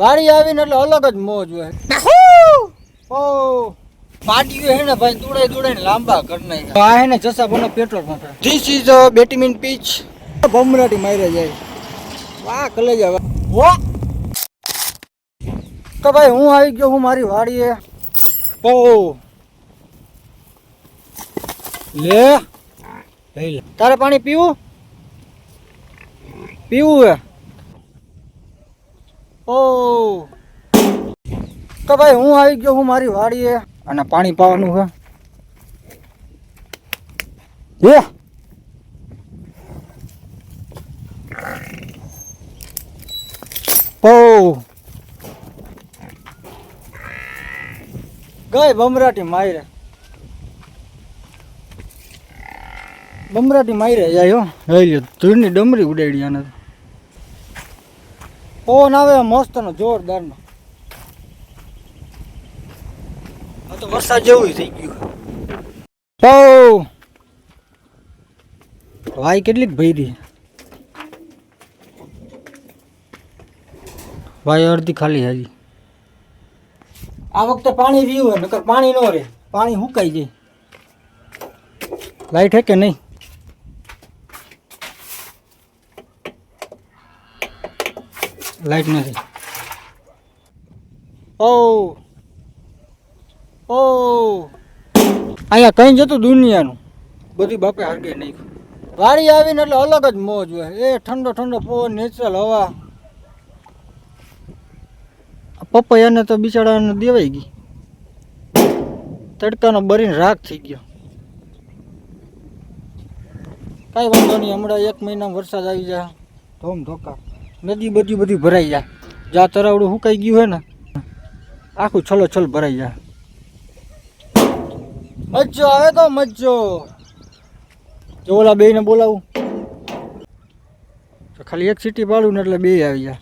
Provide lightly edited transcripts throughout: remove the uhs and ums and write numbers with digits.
વાડી આવીને એટલે અલગ જ મોજ હોય. ઓ પાટીઓ હે ને ભાઈ દોડાઈ લાંબા કરી નાખ્યા. આ હે ને જસા બનો પેટ્રોલ પંપ. ધીસ ઇઝ બેટીમીન પીચ. ભમરાટી મારે જાય. વાહ કલેજા વાહ. તો ભાઈ હું આવી ગયો હું મારી વાડીએ. ઓ લે તારે પાણી પીવું હે? ઓ તો ભાઈ હું આવી ગયો હું મારી વાડીએ અને પાણી પાવાનું છે. ઓ ગઈ બમરાટી મારે જાય હો. ધૂળની ડમરી ઉડાડી આને. પવન આવે મસ્ત નો જોરદાર નો. આ તો વરસાદ જેવું થઈ ગયું. ભાઈ કેટલીક ભરી ભાઈ અડધી ખાલી હાજી. આ વખતે પાણી રહ્યું હોય નકર પાણી ન રહે. પાણી સુકાઈ જાય. લાઈટ હે કે નહીં? લાઈટ નથી. અહીંયા કઈ જતું દુનિયાનું બધી બાપે હાગે નહીં. વાડી આવીને એટલે અલગ જ મોજ હોય. એ ઠંડો પવન, નેચરલ હવા. પપૈયાને તો બિચારાને દેવાઈ ગઈ. તડકાનો બરીને રાખ થઈ ગયો. કાંઈ વાંધો નહીં. હમણાં 1 મહિનામાં વરસાદ આવી જાય. ધોમ ધોકા નદી બધી ભરાઈ જાય. જ્યાં તરાવડું સુકાઈ ગયું હોય ને આખું છલ ભરાઈ જાય. મજો આવે તો મજો. જો ઓલા બે ને બોલાવું તો ખાલી એક સીટી પાડું ને એટલે બે આવી જાય.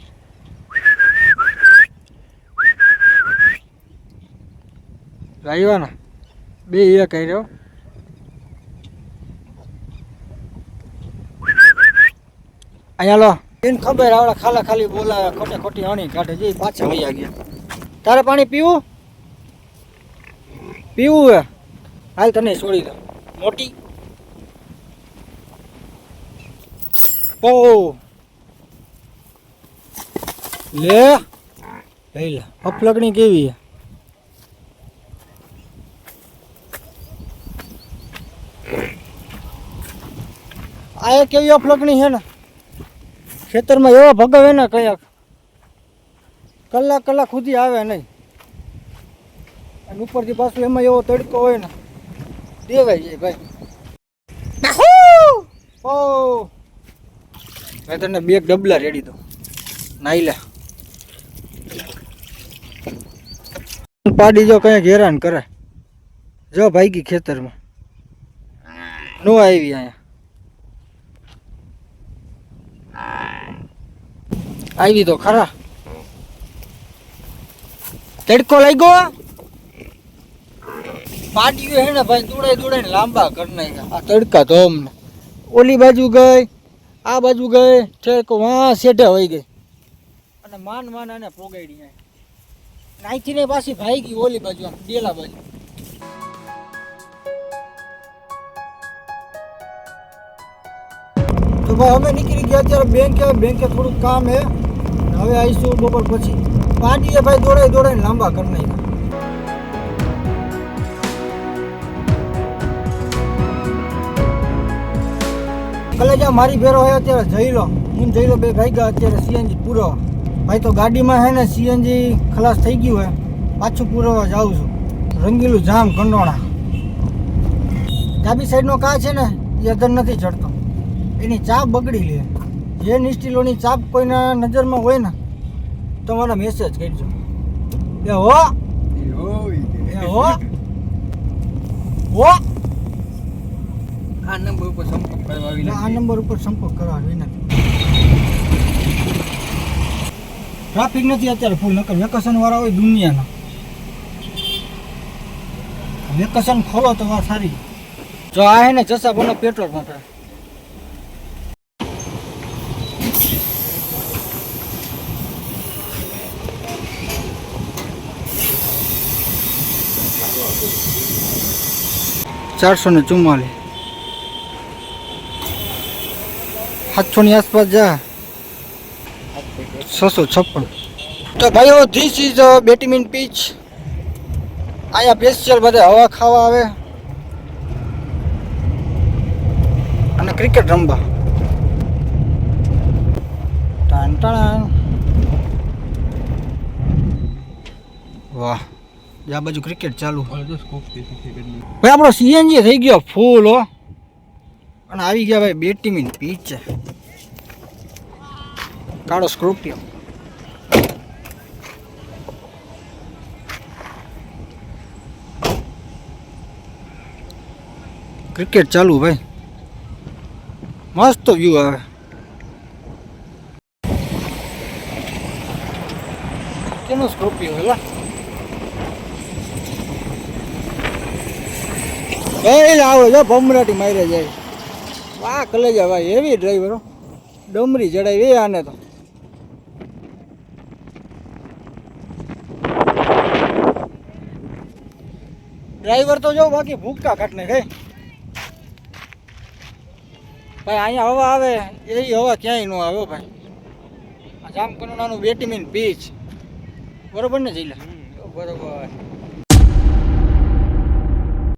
આવ્યા ને બે એક આવ્યો. અહીંયા લો એને ખબર આવડે ખાલી બોલાવે ખોટી હણી કાઢે જે પાછા વૈયા ગયા. તારે પાણી પીવું હે? હાલ તને છોડી દો મોટી. ઓ લે અફલગણી કેવી આ કેવી અફલગણી છે ને. ખેતરમાં એવા ભગાવે ને કયાક કલાક સુધી આવે નહીં. અને ઉપરથી પાછું એમાં એવો તડકો હોય ને દેવાઈ જાય ભાઈ. મેં તને 2 ડબલા રેડી દઉં નાઈ લે. પાડી જો કઈ હેરાન કરે. જો ભાઈ ખેતરમાં નો આવી. અહીંયા આવી તો ખરા. તડકો લાગ્યો. પાટીઓ હે ને ભાઈ દોડાઈ લાંબા કરી નાખ્યા. આ તડકા તો અમને ઓલી બાજુ ગઈ આ બાજુ ગઈ ઠેકો વાં સેઢે વહી ગઈ અને માન આને પોગાડી. નાઈથી ને પાછી ભાઈ ગઈ ઓલી બાજુ ડેલા બાજુ. તો ભાઈ અમે નીકળી ગયા અત્યારે બેંકે થોડુંક કામ હે. હવે આવીશું બપોર પછી. પાટીએ ભાઈ દોડાઈ લાંબા કરી નાખ્યા. કલેજા મારી ભેરો હોય અત્યારે જઈ લો બે ભાઈ ગયા અત્યારે સીએનજી પૂરો. ભાઈ તો ગાડીમાં હે ને સીએનજી ખલાસ થઈ ગયું હે. પાછું પૂરવા જાઉં છું. રંગીલું જામ કંડોણા. ડાબી સાઈડનો કા છે ને એ અધર નથી ચડતો. એની ચાપ બગડી લે. જે નિસ્ટીલોની ચાપ કોઈના નજરમાં હોય ને તો મને મેસેજ કરજો. એ હો આ નંબર ઉપર સંપર્ક કરવા વિનંતી. ટ્રાફિક નથી અત્યારે ફૂલ. નકર વેકેશન વાળા હોય દુનિયાના. વેકેશન ખોલો તો વાત સારી. જો આ હે ને જસા બનો પેટ્રોલ પંપ. 444 700 ની આસપાસ જા 656 તો ભાઈઓ ધીસ ઇઝ બેટમીન પીચ અહીંયા સ્પેશિયલ બધા હવા ખાવા આવે અને ક્રિકેટ રમવા ટાણ ટાણ વાહ આ બાજુ ક્રિકેટ ચાલુ ભાઈ આપણો સીએનજી થઈ ગયો ફૂલ હો અને આવી ગયા ભાઈ બેટમીન પીચ છે કાળો સ્કોર્પિયો ક્રિકેટ ચાલુ ભાઈ મસ્ત વ્યૂ આવે કેનો સ્કોર્પિયો હેલા એ આવડે જો ભમરાટી મારે જાય વાહ કલેજા ભાઈ એવી ડ્રાઈવરો ડમરી જડાવી એ આને તો ડ્રાઈવર તો જો બાકી ભૂકા કાઢને ગઈ ભાઈ અહીંયા હવા આવે એવી હવા ક્યાંય ન આવે ભાઈ આ જામકંડોળાનું બેટમીન પીચ બરોબર ને જઈલા બરોબર